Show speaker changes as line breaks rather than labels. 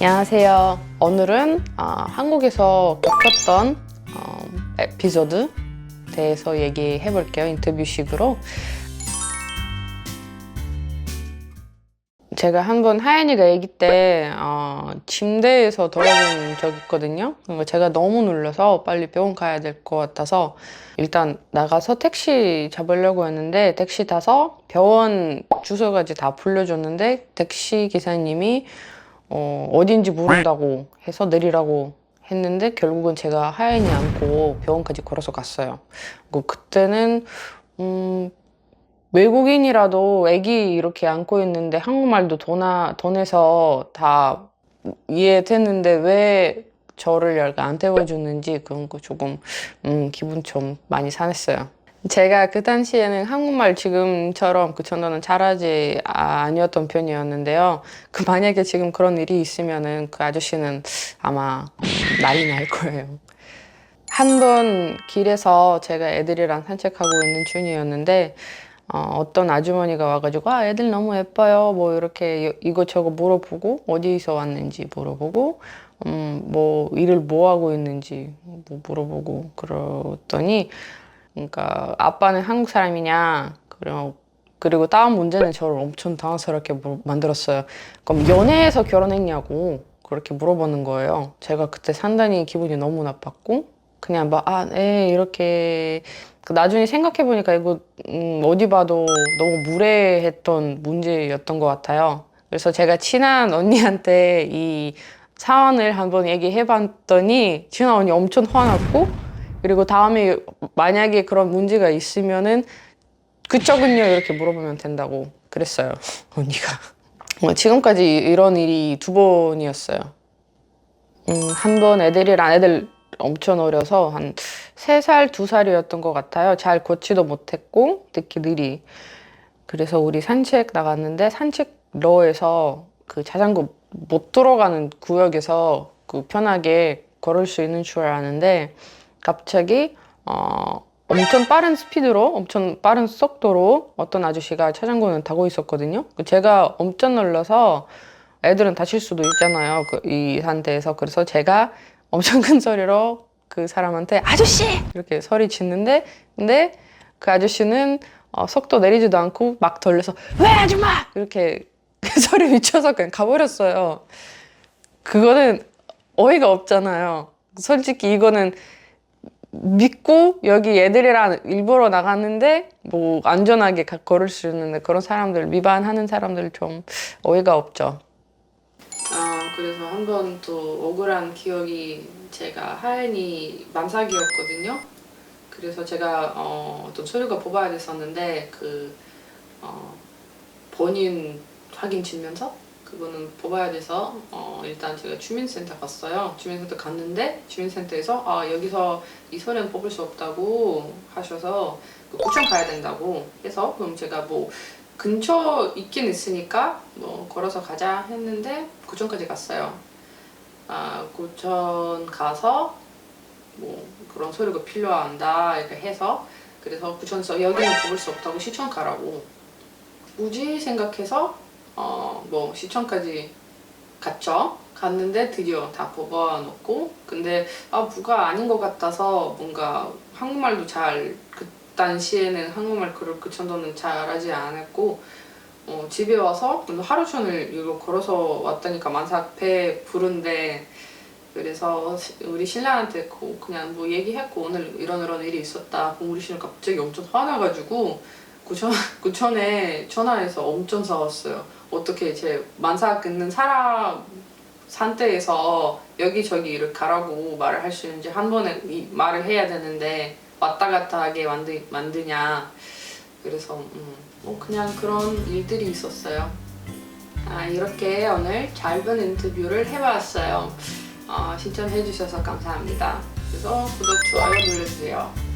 안녕하세요. 오늘은 한국에서 겪었던 에피소드 대해서 얘기해 볼게요. 인터뷰식으로. 제가 한번 하연이가 아기 때 침대에서 돌아본 적이 있거든요. 그러니까 제가 너무 놀라서 빨리 병원 가야 될 것 같아서 일단 나가서 택시 잡으려고 했는데 택시 타서 병원 주소까지 다 불러줬는데 택시 기사님이 어딘지 모른다고 해서 내리라고 했는데 결국은 제가 하연이 안고 병원까지 걸어서 갔어요. 그때는 외국인이라도 아기 이렇게 안고 있는데 한국말도 더 내서 다 이해됐는데 왜 저를 약간 안 태워주는지 그런 거 조금 기분 좀 많이 상했어요. 제가 그 당시에는 한국말 지금처럼 그 정도는 잘하지 아니었던 편이었는데요. 만약에 지금 그런 일이 있으면은 그 아저씨는 아마 난리 날 거예요. 한 번 길에서 제가 애들이랑 산책하고 있는 중이었는데 어떤 아주머니가 와가지고 애들 너무 예뻐요 뭐 이렇게 이것저것 물어보고 어디서 왔는지 물어보고 뭐 일을 뭐 하고 있는지 뭐 물어보고 그러더니 그러니까 아빠는 한국 사람이냐 그리고 다음 문제는 저를 엄청 당황스럽게 만들었어요. 그럼 연애해서 결혼했냐고 그렇게 물어보는 거예요. 제가 그때 상당히 기분이 너무 나빴고 그냥 네 이렇게 나중에 생각해보니까 이거 어디 봐도 너무 무례했던 문제였던 것 같아요. 그래서 제가 친한 언니한테 이 사안을 한번 얘기해봤더니 친한 언니 엄청 화났고 그리고 다음에 만약에 그런 문제가 있으면은 그쪽은요 이렇게 물어보면 된다고 그랬어요. 언니가. 지금까지 이런 일이 2번이었어요. 한 번 애들 엄청 어려서 한 3살, 2살이었던 것 같아요. 잘 걷지도 못했고 듣기 느리. 그래서 우리 산책 나갔는데 산책로에서 그 자전거 못 들어가는 구역에서 그 편하게 걸을 수 있는 줄 아는데 갑자기 엄청 빠른 스피드로 엄청 빠른 속도로 어떤 아저씨가 자전거를 타고 있었거든요. 제가 엄청 놀라서 애들은 다칠 수도 있잖아요. 이 상태에서. 그래서 제가 엄청 큰 소리로 그 사람한테 아저씨! 이렇게 소리 짓는데 근데 그 아저씨는 속도 내리지도 않고 막 돌려서 왜 아줌마! 이렇게 그 소리 미쳐서 그냥 가버렸어요. 그거는 어이가 없잖아요. 솔직히 이거는 믿고 여기 애들이랑 일부러 나갔는데 뭐 안전하게 걸을 수 있는데 그런 사람들 위반하는 사람들 좀 어이가 없죠. 그래서 한 번 또 억울한 기억이 제가 하연이 만삭이었거든요. 그래서 제가 어떤 서류가 뽑아야 됐었는데 본인 확인 증명서 그거는 뽑아야 돼서 일단 제가 주민센터 갔어요. 주민센터 갔는데 주민센터에서 여기서 이 서류는 뽑을 수 없다고 하셔서 구청 가야 된다고 해서 그럼 제가 뭐 근처 있긴 있으니까 뭐 걸어서 가자 했는데 구청까지 갔어요. 구청 가서 뭐 그런 서류가 필요한다 이렇게 해서 그래서 구청에서 여기는 뽑을 수 없다고 시청 가라고 굳이 생각해서 뭐 시청까지 갔는데 드디어 다 뽑아놓고 근데 부가 아닌 것 같아서 뭔가 한국말도 그 당시에는 한국말 그 정도는 잘하지 않았고 집에 와서 하루 종일 이거 걸어서 왔다니까 만삭 배 부른데 그래서 우리 신랑한테 그냥 뭐 얘기했고 오늘 이런 일이 있었다. 우리 신랑 갑자기 엄청 화나가지고 구청에 전화해서 엄청 싸웠어요. 어떻게 제 만삭 있는 사람 상태에서 여기저기 이렇게 가라고 말을 할 수 있는지 한 번에 말을 해야 되는데 왔다 갔다 하게 만드냐. 그래서 뭐 그냥 그런 일들이 있었어요. 이렇게 오늘 짧은 인터뷰를 해봤어요. 시청해주셔서 감사합니다. 그래서 구독, 좋아요 눌러주세요.